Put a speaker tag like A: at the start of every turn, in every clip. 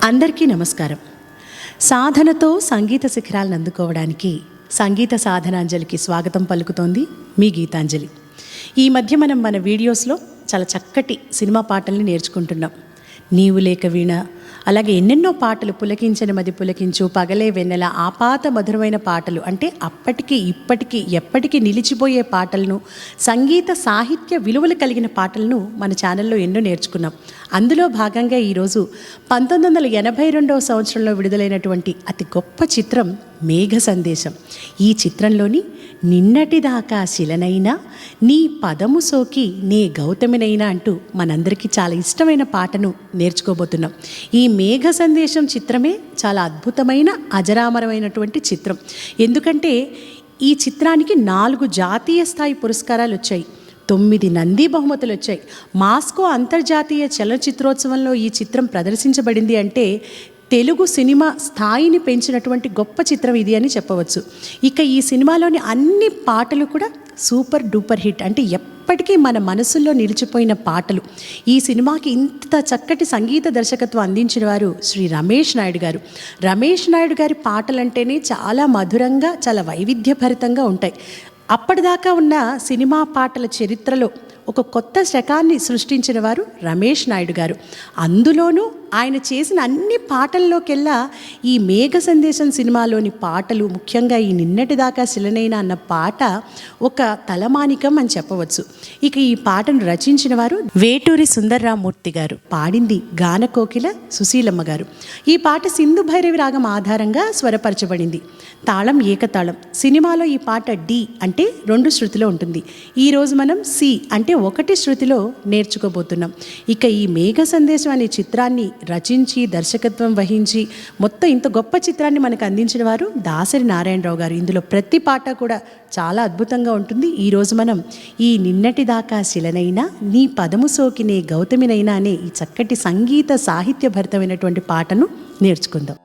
A: అందరికీ నమస్కారం. సాధనతో సంగీత శిఖరాలను అందుకోవడానికి సంగీత సాధనాంజలికి స్వాగతం పలుకుతోంది మీ గీతాంజలి. ఈ మధ్య మనం మన వీడియోస్లో చాలా చక్కటి సినిమా పాటల్ని నేర్చుకుంటున్నాం. నీవు లేక వీణ, అలాగే ఎన్నెన్నో పాటలు, పులకించని మది పులకించు, పగలే వెన్నెల, ఆపాత మధురమైన పాటలు, అంటే అప్పటికి ఇప్పటికీ ఎప్పటికీ నిలిచిపోయే పాటలను, సంగీత సాహిత్య విలువలు కలిగిన పాటలను మన ఛానల్లో ఎన్నో నేర్చుకున్నాం. అందులో భాగంగా ఈరోజు 1982వ సంవత్సరంలో విడుదలైనటువంటి అతి గొప్ప చిత్రం మేఘ సందేశం. ఈ చిత్రంలోని నిన్నటిదాకా శిలనైనా నీ పదము సోకి నే గౌతమినైనా అంటూ మనందరికీ చాలా ఇష్టమైన పాటను నేర్చుకోబోతున్నాం. ఈ మేఘ సందేశం చిత్రమే చాలా అద్భుతమైన అజరామరమైనటువంటి చిత్రం. ఎందుకంటే ఈ చిత్రానికి 4 జాతీయ స్థాయి పురస్కారాలు వచ్చాయి, 9 నంది బహుమతులు వచ్చాయి. మాస్కో అంతర్జాతీయ చలనచిత్రోత్సవంలో ఈ చిత్రం ప్రదర్శించబడింది అంటే తెలుగు సినిమా స్థాయిని పెంచినటువంటి గొప్ప చిత్రం ఇది అని చెప్పవచ్చు. ఇక ఈ సినిమాలోని అన్ని పాటలు కూడా సూపర్ డూపర్ హిట్, అంటే ఎప్పటికీ మన మనసుల్లో నిలిచిపోయిన పాటలు. ఈ సినిమాకి ఇంత చక్కటి సంగీత దర్శకత్వం అందించిన వారు శ్రీ రమేష్ నాయుడు గారు. రమేష్ నాయుడు గారి పాటలంటేనే చాలా మధురంగా, చాలా వైవిధ్యభరితంగా ఉంటాయి. అప్పటిదాకా ఉన్న సినిమా పాటల చరిత్రలో ఒక కొత్త శకాన్ని సృష్టించిన వారు రమేష్ నాయుడు గారు. అందులోనూ ఆయన చేసిన అన్ని పాటల్లోకెల్లా ఈ మేఘ సందేశం సినిమాలోని పాటలు, ముఖ్యంగా ఈ నిన్నటిదాకా శిలనైనా అన్న పాట ఒక తలమానికం అని చెప్పవచ్చు. ఇక ఈ పాటను రచించిన వారు వేటూరి సుందర్రామూర్తి గారు, పాడింది గానకోకిల సుశీలమ్మ గారు. ఈ పాట సింధు భైరవి రాగం ఆధారంగా స్వరపరచబడింది. తాళం ఏకతాళం. సినిమాలో ఈ పాట డి అంటే 2 శృతిలో ఉంటుంది. ఈరోజు మనం సి అంటే 1 శృతిలో నేర్చుకోబోతున్నాం. ఇక ఈ మేఘ సందేశం అనే చిత్రాన్ని రచించి దర్శకత్వం వహించి మొత్తం ఇంత గొప్ప చిత్రాన్ని మనకు అందించిన వారు దాసరి నారాయణరావు గారు. ఇందులో ప్రతి పాట కూడా చాలా అద్భుతంగా ఉంటుంది. ఈరోజు మనం ఈ నిన్నటిదాకా శిలనైనా నీ పదము సోకినే గౌతమినైనా అనే ఈ చక్కటి సంగీత సాహిత్య భరితమైనటువంటి పాటను నేర్చుకుందాం.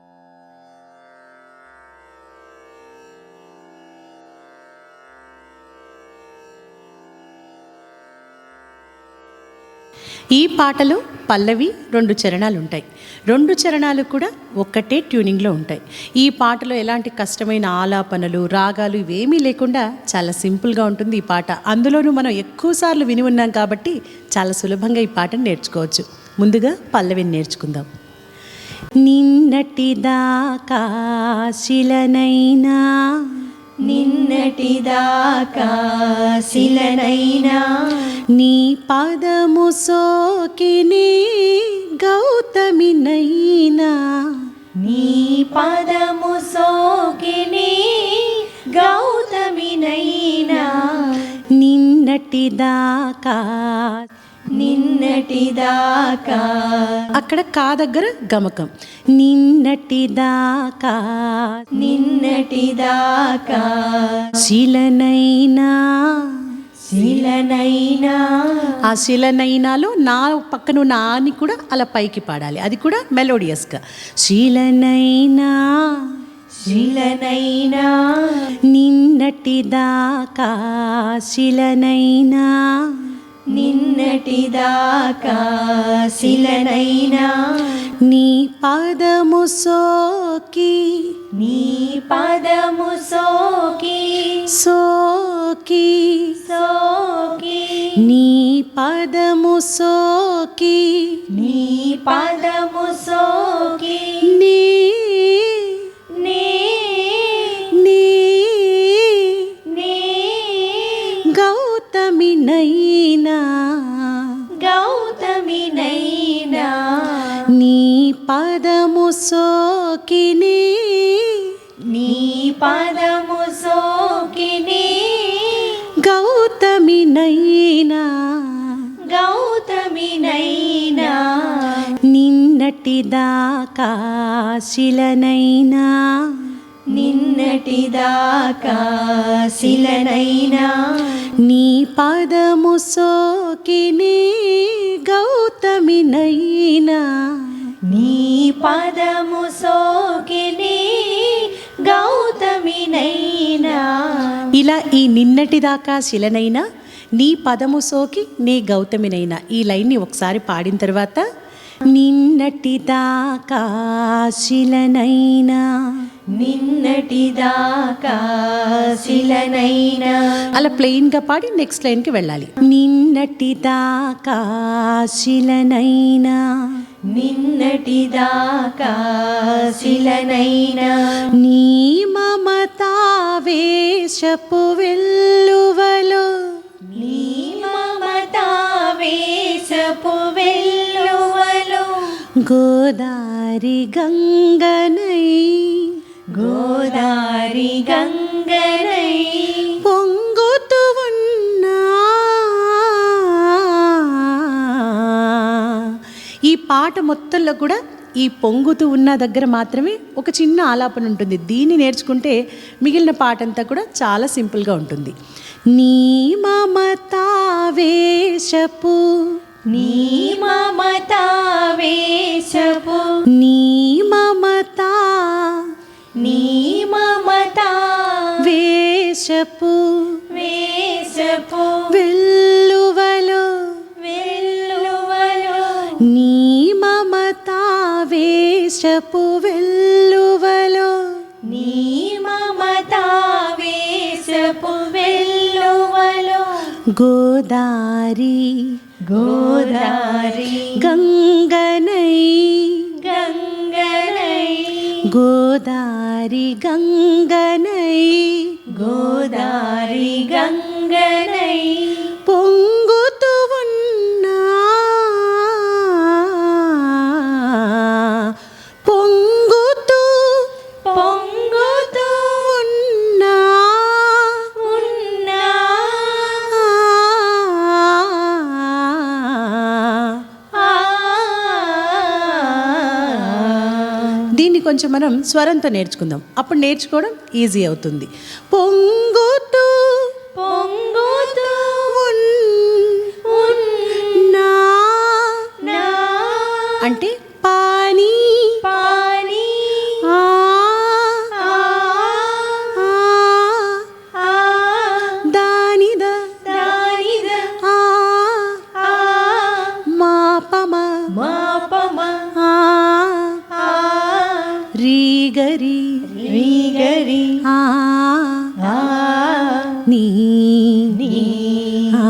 A: ఈ పాటలో పల్లవి 2 చరణాలు ఉంటాయి. 2 చరణాలు కూడా ఒక్కటే ట్యూనింగ్లో ఉంటాయి. ఈ పాటలో ఎలాంటి కష్టమైన ఆలాపనలు, రాగాలు ఇవేమీ లేకుండా చాలా సింపుల్గా ఉంటుంది ఈ పాట. అందులోనూ మనం ఎక్కువసార్లు విని ఉన్నాం కాబట్టి చాలా సులభంగా ఈ పాటను నేర్చుకోవచ్చు. ముందుగా పల్లవిని నేర్చుకుందాం. నిన్నటిదాకా శిలనైనా,
B: నిన్నటిదాకా శిలనైనా
A: నీ పదము సోకినే గౌతమినైనా,
B: నీ పదము సోకినే గౌతమినైనా
A: నిన్నటిదాకా.
B: నిన్నటిదాకా
A: అక్కడ కా దగ్గర గమకం. నిన్నటిదాకా
B: నిన్నటిదాకా
A: శిలనైనా,
B: శిలనైనా
A: ఆ శిలనైనాలో నా పక్కన ఉన్న ఆని కూడా అలా పైకి పాడాలి, అది కూడా మెలోడియస్గా. శిలనైనా
B: శిలనైనా
A: నిన్నటిదాకా శిలనైనా,
B: నిన్నటిదాకా శిలనైనా
A: నీ పదము సోకి,
B: నీ పదము సోకి
A: సోకి
B: సోకి
A: నీ పదము సోకి,
B: నీ పదము సోకి
A: నీ
B: నీ
A: నీ
B: నీ
A: గౌతమినైనా,
B: గౌతమినైనా
A: నీ పదము సోకినే,
B: నీ పదము సోకిని
A: గౌతమినైనా,
B: గౌతమినైనా
A: నిన్నటిదాకా శిలనైనా,
B: నిన్నటిదాకా శిలనైనా
A: నీ పదము సోకినే గౌతమినైనా,
B: నీ పదము సోకిని గౌతమినైనా.
A: ఇలా ఈ నిన్నటిదాకా శిలనైనా, నీ పదము సోకి నీ గౌతమినైనా ఈ లైన్ని ఒకసారి పాడిన తర్వాత నిన్నటిదాకా శిలనైనా,
B: నిన్నటిదాకా శిలనైనా.
A: అలా ప్లెయిన్గా పాడి నెక్స్ట్ లైన్కి వెళ్ళాలి. నిన్నటిదాకా శిలనైనా,
B: నిన్నటిదాకా శిలనైనా.
A: నీ మమతావేశపు వెల్లువలో,
B: నీ మమతావేశపు వెల్లువలో
A: గోదారి గంగనై,
B: గోదారి గంగనై
A: పొంగుతూ ఉన్నా. ఈ పాట మొత్తంలో కూడా ఈ పొంగుతూ ఉన్న దగ్గర మాత్రమే ఒక చిన్న ఆలాపన ఉంటుంది. దీన్ని నేర్చుకుంటే మిగిలిన పాట అంతా కూడా చాలా సింపుల్గా ఉంటుంది. నీ మమతావేశపు,
B: నీ మమతావేశపు,
A: నీ మమతా,
B: నీ మమతా
A: వేశపు
B: వేశపు
A: వెల్లువలో,
B: వెల్లువలో
A: నీ మమతావేశపు వెల్లువలో
B: నీ మమతావేశపు వెల్లువలో
A: గోదారి,
B: గోదారి
A: గంగనై,
B: గంగనై
A: గోదారి గంగనై,
B: గోదారి గంగనై
A: పొంగుతూ ఉన్నా, పొంగుతూ
B: పొంగుతూ
A: ఉన్నా,
B: ఉన్నా.
A: దీన్ని కొంచెం మనం స్వరంతో నేర్చుకుందాం. అప్పుడు నేర్చుకోవడం ఈజీ అవుతుంది. పొంగుతూ
B: పొంగుతూ
A: ఉన్నా
B: నా
A: అంటే పానీ,
B: పానీ
A: ఆ,
B: ఆ
A: ఆ,
B: ఆ
A: దానిద,
B: దానిద
A: ఆ,
B: ఆ
A: మాపమ,
B: మాపమ
A: ఆ,
B: ఆ
A: రీగరి,
B: రీగరి
A: ఆ,
B: ఆ
A: నీ,
B: నీ
A: ఆ.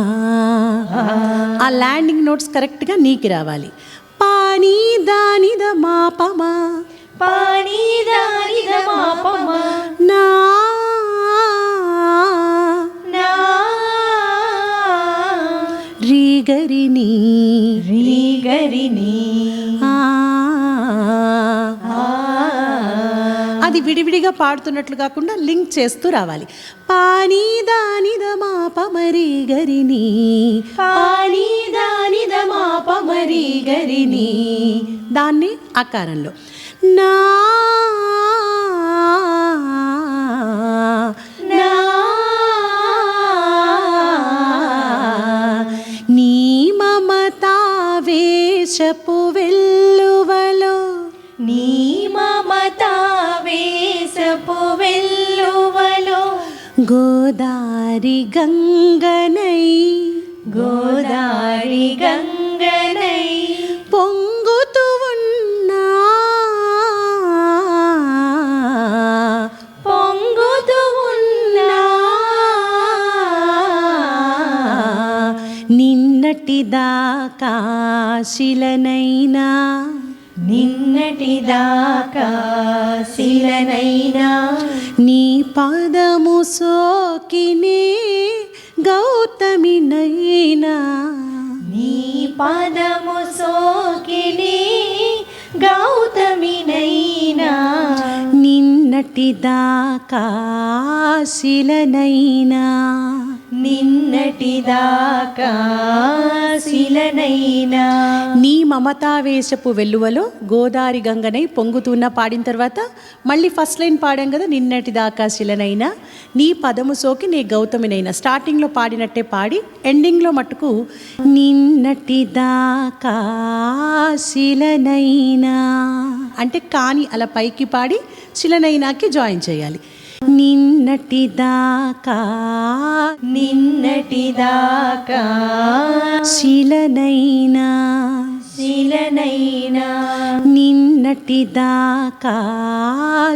A: ఆ ల్యాండింగ్ నోట్స్ కరెక్ట్గా నీకి రావాలి. పానీ దానిద మాపమ,
B: పానీ దానిద మాపమ
A: నా,
B: నా
A: రీగరిని,
B: రీగరిని
A: ఆ.
B: ఆ
A: అది విడివిడిగా పాడుతున్నట్లు కాకుండా లింక్ చేస్తూ రావాలి. పానీ దానిద మాపమరీగరిని,
B: పానీ దానిద
A: మాపమరీగరిని, దాన్ని ఆకారంలో. నా,
B: నా
A: నీ మమతావేశపు వెల్లువలో,
B: నీ మమతావేశపు వెల్లువలో
A: గోదారి గంగనై,
B: గోదారి గంగనై
A: పొంగుతూ ఉన్నా,
B: పొంగుతూ ఉన్నా.
A: నిన్నటిదాకా శిలనైనా,
B: నిన్నటిదాకా శిలనైనా
A: నీ పాదము సోకినే గౌతమినైనా,
B: నీ పాదము సోకిని గౌతమినైనా
A: నిన్నటిదాకా శిలనైనా,
B: నిన్నటిదాకా శిలనైనా
A: నీ మమతావేశపు వెల్లువలో గోదారి గంగనై పొంగుతున్న పాడిన తర్వాత మళ్ళీ ఫస్ట్ లైన్ పాడాం కదా, నిన్నటిదాకా శిలనైనా నీ పదము సోకి నీ గౌతమినైనా. స్టార్టింగ్లో పాడినట్టే పాడి ఎండింగ్లో మట్టుకు నిన్నటిదాకా శిలనైనా అంటే కాని అలా పైకి పాడి శిలనైనాకి జాయిన్ చేయాలి. నిన్నటిదాకా,
B: నిన్నటిదాకా
A: శిలనైనా,
B: శిలనైనా
A: నిన్నటిదాకా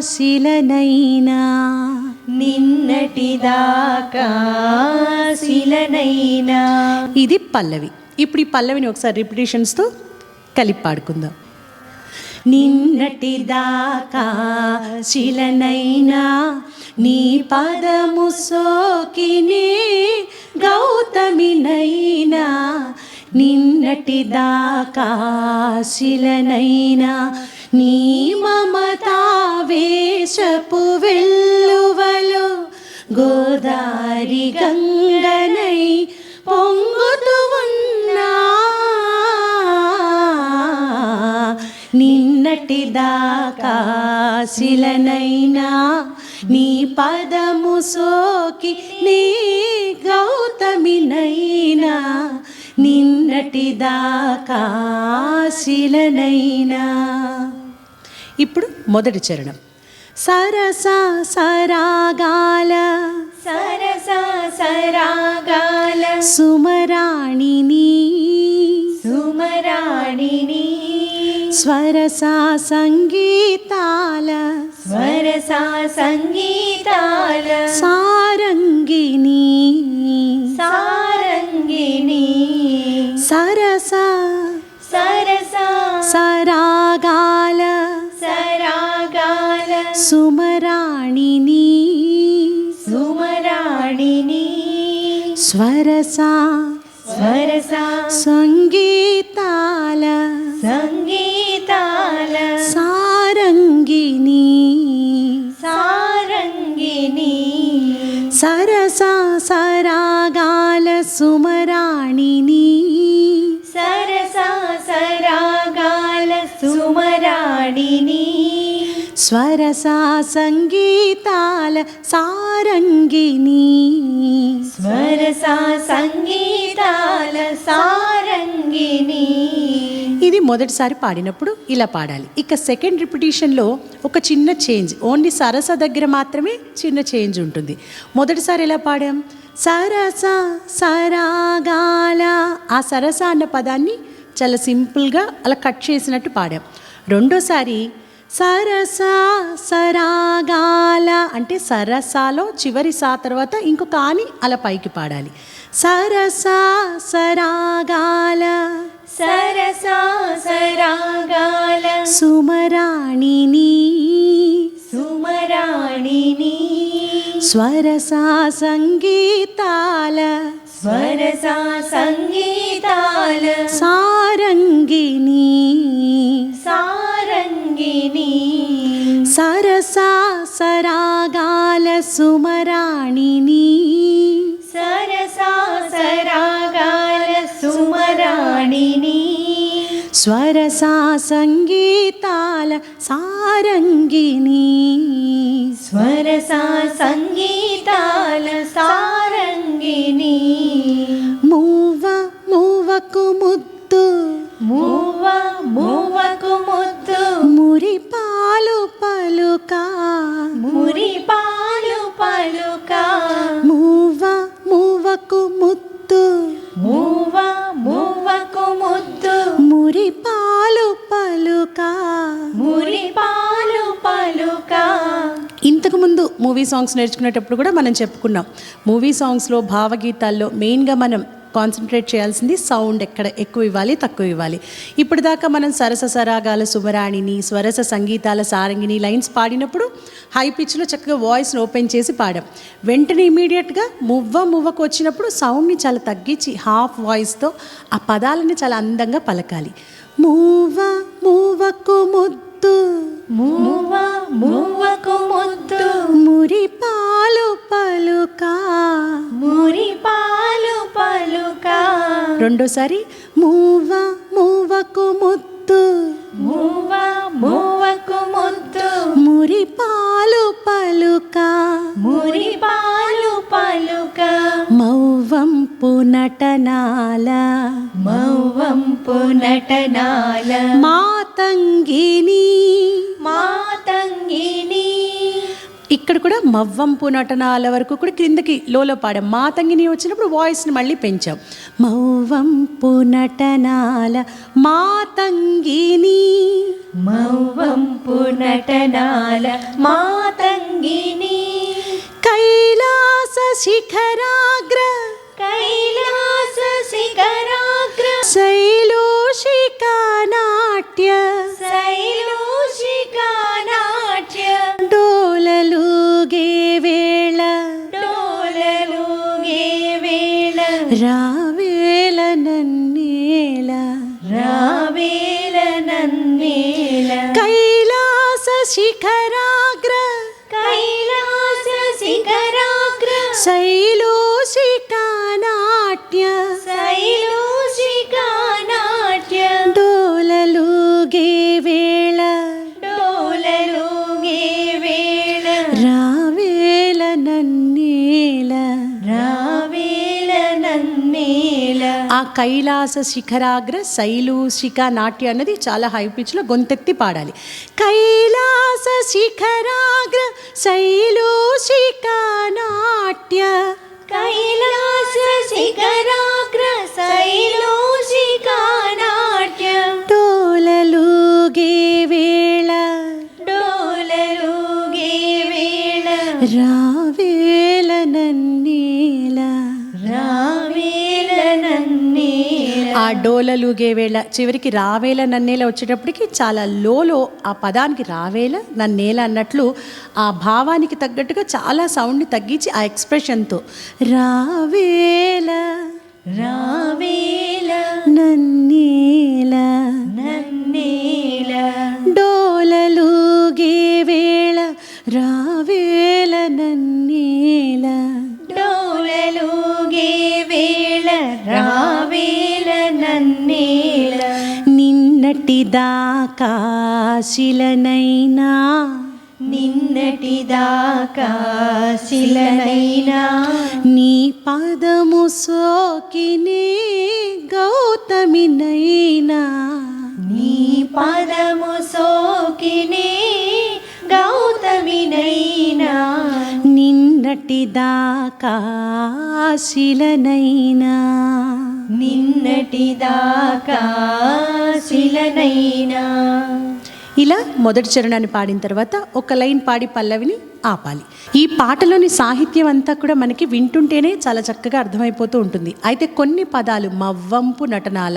A: శిలనైనా
B: నిన్నటిదాకా శిలనైనా.
A: ఇది పల్లవి. ఇప్పుడు ఈ పల్లవిని ఒకసారి రిపిటేషన్స్తో కలిపి పాడుకుందాం. నిన్నటిదాకా శిలనైనా నీ పదము సోకిని గౌతమినైనా నిన్నటిదాకా శిలనైనా నీ మమతావేశపు వెల్లువలో గోదారి గంగనై పొంగుతూ ఉన్నా నిన్నటిదాకా శిలనైనా నీ పదము సోకి నీ గౌతమినైనా నిన్నటిదాకా శిలనైనా. ఇప్పుడు మొదటి చరణం. సరస సరాగాల
B: సరస సరాగాల
A: సుమరాణిని
B: సుమరాణిని
A: స్వరస సంగీతాల
B: స్వరస సంగీతాల
A: సారంగిని
B: సారంగిని
A: సరస
B: సరస
A: సరాగాల
B: సరాగాల
A: సుమరాణిని
B: సుమరాణిని
A: స్వరస
B: స్వరస
A: సంగీతాల
B: సంగీతాల
A: సారంగిని
B: సారంగిని
A: సరస సరాగాల సుమరాణిని
B: సరస సరాగాల సుమరాణిని
A: స్వరస సంగీతాల సారంగిని
B: స్వరస సంగీతాల సారంగిని.
A: ఇది మొదటిసారి పాడినప్పుడు ఇలా పాడాలి. ఇక సెకండ్ రిపిటీషన్లో ఒక చిన్న చేంజ్, ఓన్లీ సరస దగ్గర మాత్రమే చిన్న చేంజ్ ఉంటుంది. మొదటిసారి ఎలా పాడాం, సరస సరాగాల, ఆ సరస అన్న పదాన్ని చాలా సింపుల్గా అలా కట్ చేసినట్టు పాడాం. రెండోసారి సరస సరాగాల అంటే సరసాలో చివరి సా తర్వాత ఇంకొక ఆని అలా పైకి పాడాలి. సరస సరాగాల
B: సరస సరాగాల
A: సుమరాణిని
B: సుమరాణిని
A: స్వరస సంగీతాల
B: స్వరస సంగీతాల
A: సారంగిని
B: సారంగిని
A: సరస సరాగాల సుమరాణిని
B: సరస సరాగాల సుమరాణిని
A: స్వరస సంగీతాల సారంగిని
B: స్వరస సంగీతాల సారంగిని.
A: మూవ మూవకు ముద్దు
B: మూవ మూవకు ముద్దు
A: మురిపాలు పలుక
B: మురిపాలు పలుక
A: మూవ మూవకు ముద్దు
B: మూవ మూవకు ముద్దు
A: మురిపాలు పలుక
B: మురిపాలు పలుక.
A: ఇంతకుముందు మూవీ సాంగ్స్ నేర్చుకునేటప్పుడు కూడా మనం చెప్పుకున్నాం, మూవీ సాంగ్స్లో భావగీతాల్లో మెయిన్గా మనం కాన్సన్ట్రేట్ చేయాల్సింది సౌండ్ ఎక్కడ ఎక్కువ ఇవ్వాలి తక్కువ ఇవ్వాలి. ఇప్పటిదాకా మనం సరస సరాగాల సుమరాణిని స్వరస సంగీతాల సారంగిని లైన్స్ పాడినప్పుడు హై పిచ్లో చక్కగా వాయిస్ని ఓపెన్ చేసి పాడాం. వెంటనే ఇమీడియట్గా మువ్వకు వచ్చినప్పుడు సౌండ్ని చాలా తగ్గించి హాఫ్ వాయిస్తో ఆ పదాలని చాలా అందంగా పలకాలి. మూవకు ముద్దు
B: మూవ మూవకు ముద్దు
A: మురిపాలు పలుక
B: మురిపాలు పలుక.
A: రెండోసారి మూవకు ముద్దు
B: మూవ మూవకు ముద్దు
A: మురిపాలు పలుక
B: మురిపాలు పలుక.
A: మౌవంపు నటనాల
B: మౌవంపు నటనాల
A: మాతంగిని
B: మాతంగిని.
A: ఇక్కడ ఇక్కడ కూడా మవ్వంపు నటనాల వరకు కూడా క్రిందకి లోలో పాడాం. మాతంగిని వచ్చినప్పుడు వాయిస్ని మళ్ళీ పెంచాం. మవ్వంపు నటనాల మాతంగిని,
B: మౌవంపు నటనాల మాతంగిని,
A: కైలాస శిఖరాగ్ర
B: కైలాస శిఖరాగ్ర
A: శైలోషికా నాట్య
B: శైలోషికా నాట్య,
A: డోలలుగే వేళ
B: డోలలుగే వేళ
A: రావేల నన్నేల
B: రావేల నన్నేల,
A: కైలాస శిఖరాగ్ర
B: కైలాస శిఖరాగ్ర
A: శైలోషికా నాట్య
B: శైలోషికా నాట్య,
A: డోలలుగే వేళ
B: డోలలుగే వేళ
A: రావేల నన్నేల.
B: రావేల నన్నేల.
A: ఆ కైలాస శిఖరాగ్ర శైలూషిక నాట్య అన్నది చాలా హై పిచ్లో గొంతెత్తి పాడాలి. కైలాస శిఖరాగ్ర శైలూషిక నాట్య
B: కైలాస శిఖరాగ్ర శైలోషికా నాట్య,
A: డోలలుగే వేళ
B: డోలలుగే వేళ
A: రావేల నన్నేల.
B: రావేల నన్నేల.
A: ఆ డోలలుగే వేళ చివరికి రావేల నన్నేల వచ్చేటప్పటికి చాలా లోలో ఆ పదానికి రావేల నన్నేల అన్నట్లు ఆ భావానికి తగ్గట్టుగా చాలా సౌండ్ని తగ్గించి ఆ ఎక్స్ప్రెషన్తో రావేల
B: రావేల
A: నన్నేల
B: నన్నేల,
A: డోలలుగే వేళ రావేల నన్నేల.
B: డోలలుగే వేళ రావేల నన్నేల,
A: నిన్నటి దాకా శిలనైనా
B: నిన్నటి దాకా శిలనైనా
A: నీ పదము సోకినే గౌతమినైనా.
B: నీ పదము సోకినే గౌతమినైనా,
A: నిన్నటి దాకా శిలనైనా
B: నిన్నటి దాకా శిలనైనా.
A: ఇలా మొదటి చరణాన్ని పాడిన తర్వాత ఒక లైన్ పాడి పల్లవిని ఆపాలి. ఈ పాటలోని సాహిత్యం అంతా కూడా మనకి వింటుంటేనే చాలా చక్కగా అర్థమైపోతూ ఉంటుంది. అయితే కొన్ని పదాలు మవ్వంపు నటనాల.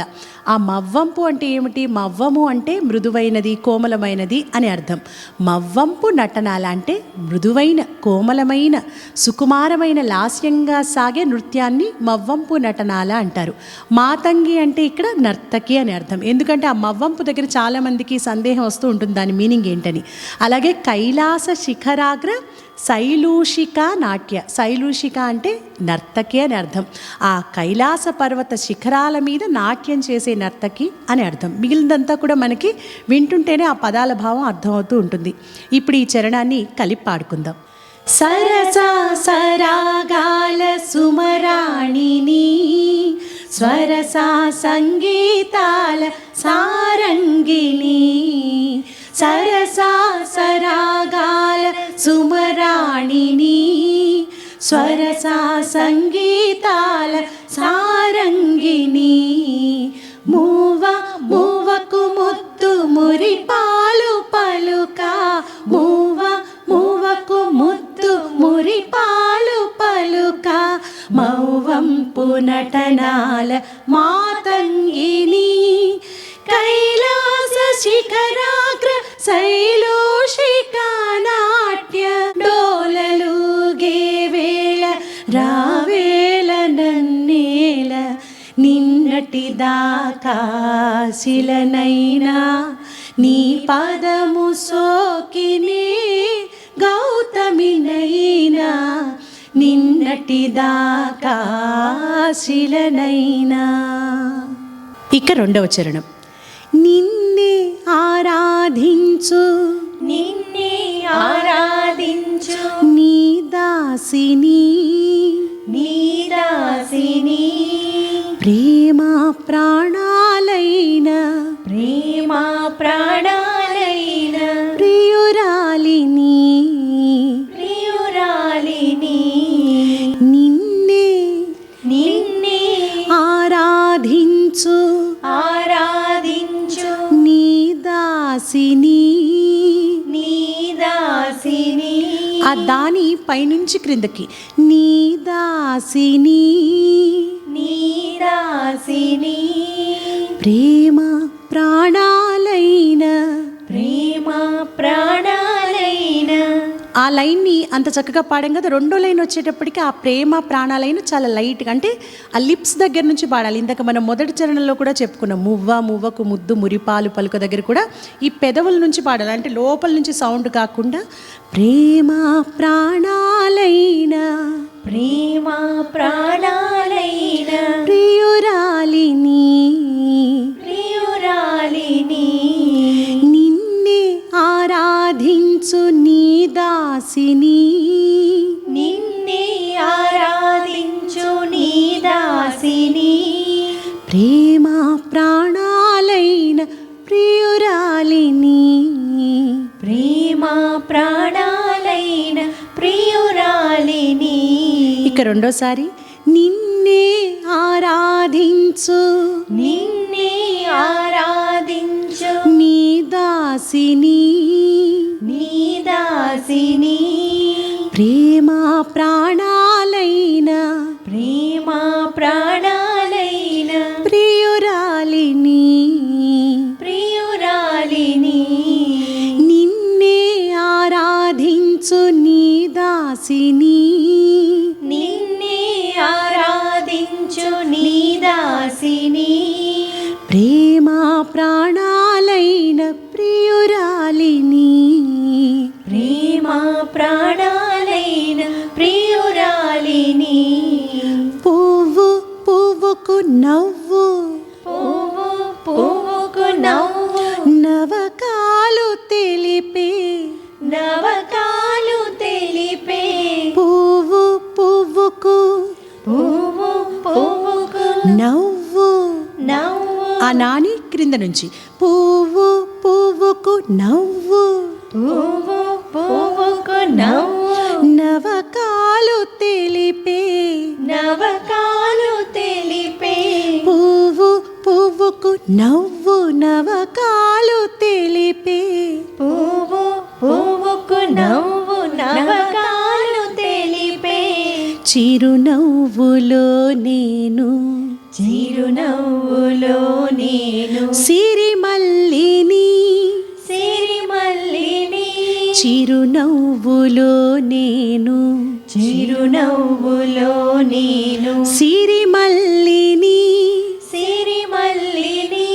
A: ఆ మవ్వంపు అంటే ఏమిటి? మవ్వము అంటే మృదువైనది, కోమలమైనది అని అర్థం. మవ్వంపు నటనాల అంటే మృదువైన, కోమలమైన, సుకుమారమైన, లాస్యంగా సాగే నృత్యాన్ని మవ్వంపు నటనాల అంటారు. మాతంగి అంటే ఇక్కడ నర్తకి అని అర్థం. ఎందుకంటే ఆ మవ్వంపు దగ్గర చాలామందికి సందేహం వస్తూ ఉంటుంది దాని మీనింగ్ ఏంటని. అలాగే కైలాస శిఖరాగ్ర శైలూషిక నాట్య. శైలూషిక అంటే నర్తకి అని అర్థం. ఆ కైలాస పర్వత శిఖరాల మీద నాట్యం చేసే నర్తకి అని అర్థం. మిగిలినంతా కూడా మనకి వింటుంటేనే ఆ పదాల భావం అర్థమవుతూ ఉంటుంది. ఇప్పుడు ఈ చరణాన్ని కలిపి పాడుకుందాం. సరసా సరాగాల సుమరాణిని, స్వరసా సంగీతాల సారంగిని. సరసా సరాగాల సుమరాణిని, స్వరసా సంగీతాల సారంగిని. మూవ మూవకు ముత్తు మురిపాలు పలుక, మూవ మూవకు ముత్తు మురిపాలు పలుక. మౌవంపు నటనాల మాతంగిని, కైలాస శిఖరాగ్ర శైలోషికా నాట్య. డోలలుగే వేళ రావేల నన్నేల, నిన్నటి దాకా శిలనైనా నీ పదము సోకినే గౌతమినైనా. నిన్నటి దాకా శిలనైనా. ఇక రెండవ చరణం. నిన్నే ఆరాధించు,
B: నిన్నే ఆరాధించు,
A: నీ దాసిని,
B: నీ దాసిని.
A: ప్రేమ ప్రాణాలైన,
B: ప్రేమ ప్రాణాలైన
A: ప్రియురాలిని,
B: ప్రియురాలిని.
A: ఆ దాని పైనుంచి క్రిందకి నీ దాసిని
B: నీ దాసిని
A: ప్రేమ ప్రాణాలైన
B: ప్రేమ ప్రాణాలైన.
A: ఆ లైన్ని అంత చక్కగా పాడాం కదా. రెండో లైన్ వచ్చేటప్పటికి ఆ ప్రేమ ప్రాణాలైన చాలా లైట్గా, అంటే ఆ లిప్స్ దగ్గర నుంచి పాడాలి. ఇందాక మనం మొదటి చరణంలో కూడా చెప్పుకున్నాం, మువ్వ మువ్వకు ముద్దు మురిపాలు పలుక దగ్గర కూడా ఈ పెదవుల నుంచి పాడాలి, అంటే లోపల నుంచి సౌండ్ కాకుండా ప్రేమ ప్రాణాలైన
B: ప్రేమ ప్రాణాలైన
A: ప్రియురాలిని
B: ప్రియురాలిని
A: నిన్నే ఆరాధించు నీ దాసిని
B: నిన్నే ఆరాధించు నీ దాసిని
A: ప్రేమ ప్రాణాలైన ప్రియురాలిని
B: ప్రేమ ప్రాణాలైన ప్రియురాలిని.
A: ఇక రెండోసారి నిన్నే ఆరాధించు
B: నిన్నే ఆరాధించు
A: నీ దాసిని
B: నీ దాసిని
A: ప్రేమ ప్రాణాలైన
B: ప్రేమ ప్రాణాలైన
A: ప్రియురాలిని
B: ప్రియురాలిని
A: నిన్నే ఆరాధించు నీ దాసిని
B: నిన్నే ఆరాధించు నీ దాసిని
A: ప్రేమ ప్రాణాలైన ప్రియురాలిని
B: ప్రేమ ప్రాణాలైన ప్రియురాలిని.
A: పువ్వు పువ్వుకు నవ్వు
B: పువ్వు పువ్వుకు నవ్వు
A: నవకాలు తెలిపే
B: నవకాలు తెలిపే
A: పువ్వు పువ్వుకు
B: పువ్వు పువ్వుకు
A: నవ్వు
B: నవ్వు
A: ఆ నాని క్రింద నుంచి పువ్వు పువ్వుకు నవ్వు
B: పువ్వు పువ్వుకు నవ్వు
A: నవకాలు తెలిపే
B: నవకాలు తెలిపే
A: పువ్వు పువ్వుకు నవ్వు నవకాలు తెలిపే
B: పువ్వు పువ్వుకు నవ్వు నవకాలు తెలిపే
A: చిరునవ్వులో నేను
B: చిరునవ్వులో నేను
A: సిరిమల్లిని
B: సిరిమల్లిని
A: చిరునవ్వులో నేను
B: చిరునవ్వులో నేను
A: సిరిమల్లిని
B: సిరిమల్లిని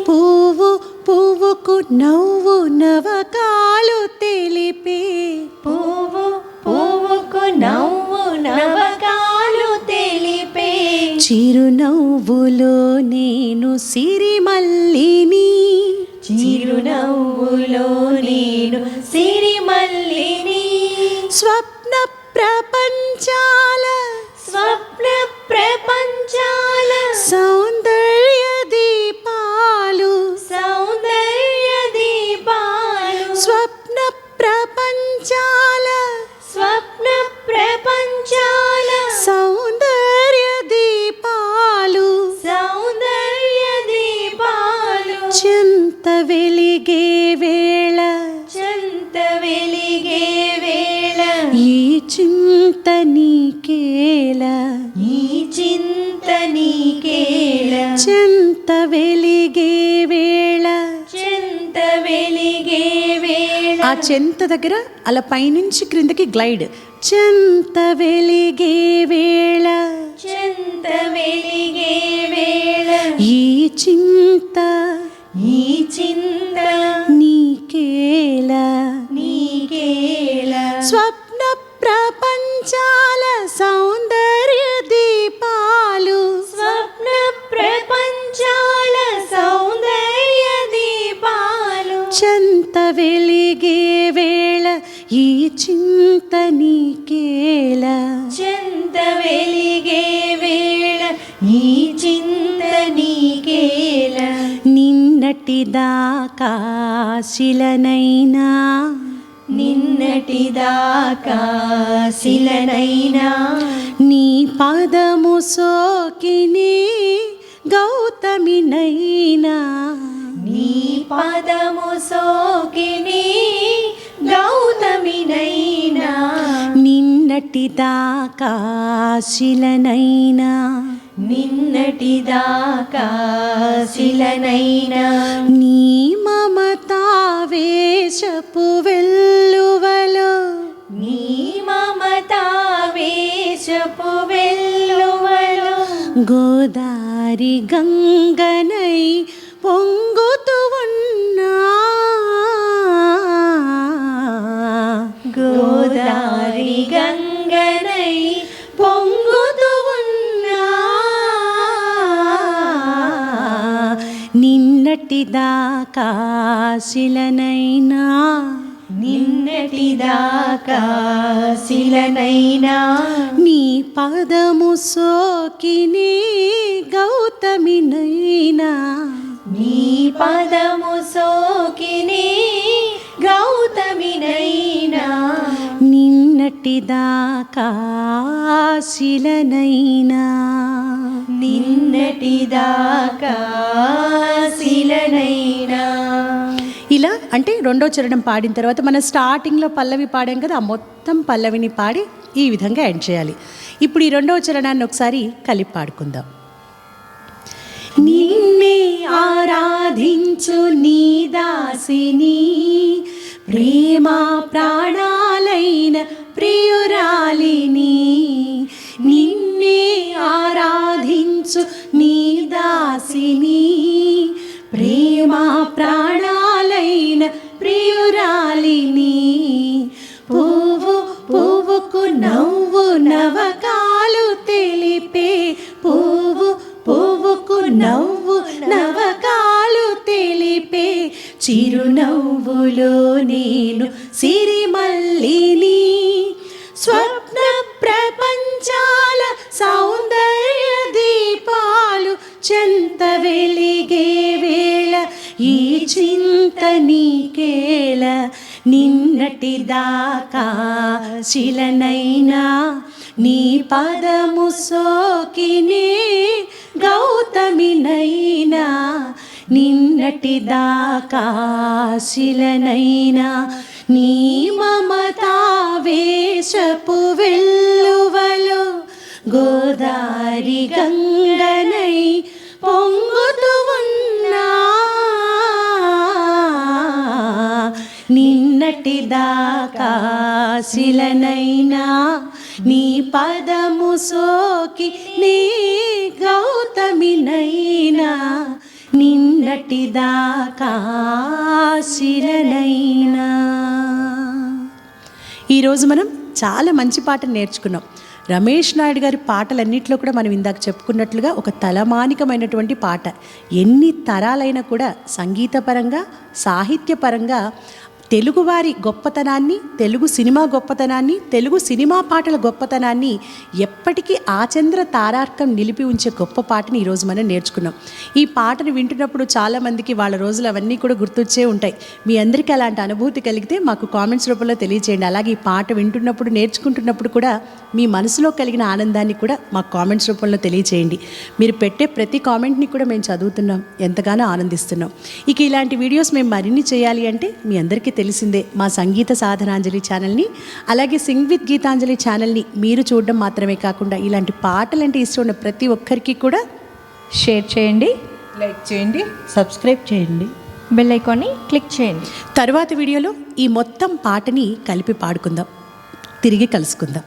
A: పువ్వు పువ్వుకు నవ్వు నవకాలు తెలిపే
B: పువ్వు పువ్వుకు నవ్వు నవకాలు తెలిపే
A: చిరునవ్వులో నేను సిరిమల్లిని
B: చిరునవ్వులో నేను సిరిమల్లిని
A: స్వప్న ప్రపంచాల
B: స్వప్న ప్రపంచాల
A: సౌందర్య దీపాలు
B: సౌందర్య దీపాలు
A: స్వప్న ప్రపంచాల
B: స్వప్న ప్రపంచాల
A: సౌందర్య దీపాలు
B: సౌందర్య దీపాలు
A: చింత వెలిగే వేళ
B: చెంత వెలిగే వేళ
A: ఈ చింత నీకేలా
B: ఈ చింత నీకేల
A: చింత వెలిగే వేళ
B: చెంత వెలిగే వేళ
A: ఆ చెంత దగ్గర అలా పైనుంచి క్రిందకి గ్లైడ్ చెంత వెలిగే వేళ
B: చెంత వెలిగే వేళ
A: ఈ చింత
B: ఈ చింత
A: నీకేలా
B: నీకేల
A: స్వప్న ప్రపంచాల సౌందర్య దీపాలు
B: స్వప్న ప్రపంచాల సౌందర్య దీపాలు
A: చెంత వెలిగే వేళ ఈ చింత నీకేలా
B: చెంత వెలిగే వేళ ఈ చింత నీకేల
A: నిన్నటిదాకా శిలనైనా
B: నిన్నటిదాకా శిలనైనా
A: నీ పదము సోకిని గౌతమినైనా
B: నీ పదము సోకిని గౌతమినైనా
A: నిన్నటిదాకా శిలనైనా
B: నిన్నటిదాకా శిలనైనా
A: నీ మమతావేశపు వెల్లువలో
B: నీ మమతావేశపు వెల్లువలో
A: గోదారి గంగనై పొంగుతూ ఉన్నా
B: గోదారి గంగనై పొంగుతూ ఉన్నా
A: నిన్నటిదాకా శిలనైనా
B: నిన్నటిదాకా శిలనైనా
A: నీ పదము సోకిని గౌతమినైనా
B: నీ పదము సోకిని గౌతమినైనా
A: నిన్నటిదాకా శిలనైనా
B: నిన్నటిదాకా శిలనైనా.
A: ఇలా అంటే రెండో చరణం పాడిన తర్వాత మనం స్టార్టింగ్లో పల్లవి పాడాం కదా, ఆ మొత్తం పల్లవిని పాడి ఈ విధంగా ఎండ్ చేయాలి. ఇప్పుడు ఈ రెండవ చరణాన్ని ఒకసారి కలిపి పాడుకుందాం. నిన్నే ఆరాధించు నీ దాసిని, ప్రేమ ప్రాణాలైన ప్రియురాలిని. నిన్నే ఆరాధించు నీ దాసిని, ప్రేమ ప్రాణాలైన ప్రియురాలిని. పువ్వు పువ్వుకు నవ్వు నవకాలు తెలిపే, పువ్వు పువ్వుకు నవ్వు నవకాలు తెలిపే, చిరునవ్వులో నేను సిరిమల్లిని. స్వప్న ప్రపంచాల సౌందర్య దీపాలు చెంత వెలిగే వేళ ఈ చింత నీకేల. నిన్నటిదాకా శిలనైనా నీ పదము సోకినే గౌతమినైనా. నిన్నటిదాకా శిలనైనా నీ మమతావేశపు వెల్లువలో గోదారి గంగనై పొంగుతూ ఉన్నా. నిన్నటిదాకా శిలనైనా నీ పదము సోకి నీ గౌతమినైనా. నిన్నటిదాకా శిలనైనా. ఈరోజు మనం చాలా మంచి పాటను నేర్చుకున్నాం. రమేష్ నాయుడు గారి పాటలన్నింటిలో కూడా మనం ఇందాక చెప్పుకున్నట్లుగా ఒక తలమానికమైనటువంటి పాట. ఎన్ని తరాలైనా కూడా సంగీతపరంగా సాహిత్యపరంగా తెలుగువారి గొప్పతనాన్ని, తెలుగు సినిమా గొప్పతనాన్ని, తెలుగు సినిమా పాటల గొప్పతనాన్ని ఎప్పటికీ ఆచంద్ర తారార్కం నిలిపి ఉంచే గొప్ప పాటని ఈరోజు మనం నేర్చుకున్నాం. ఈ పాటను వింటున్నప్పుడు చాలామందికి వాళ్ళ రోజులు అవన్నీ కూడా గుర్తొచ్చే ఉంటాయి. మీ అందరికీ అలాంటి అనుభూతి కలిగితే మాకు కామెంట్స్ రూపంలో తెలియజేయండి. అలాగే ఈ పాట వింటున్నప్పుడు, నేర్చుకుంటున్నప్పుడు కూడా మీ మనసులో కలిగిన ఆనందాన్ని కూడా మాకు కామెంట్స్ రూపంలో తెలియజేయండి. మీరు పెట్టే ప్రతి కామెంట్ని కూడా మేము చదువుతున్నాం, ఎంతగానో ఆనందిస్తున్నాం. ఇక ఇలాంటి వీడియోస్ మేము మరిన్ని చేయాలి అంటే మీ అందరికీ తెలిసిందే, మా సంగీత సాధనాంజలి ఛానల్ని, అలాగే సింగ్ విత్ గీతాంజలి ఛానల్ని మీరు చూడడం మాత్రమే కాకుండా ఇలాంటి పాటలంటే ఇష్టం ఉన్న ప్రతి ఒక్కరికి కూడా
B: షేర్ చేయండి,
C: లైక్ చేయండి,
A: సబ్స్క్రైబ్ చేయండి,
B: బెల్ ఐకాన్ని క్లిక్ చేయండి.
A: తర్వాత వీడియోలో ఈ మొత్తం పాటని కలిపి పాడుకుందాం, తిరిగి కలుసుకుందాం.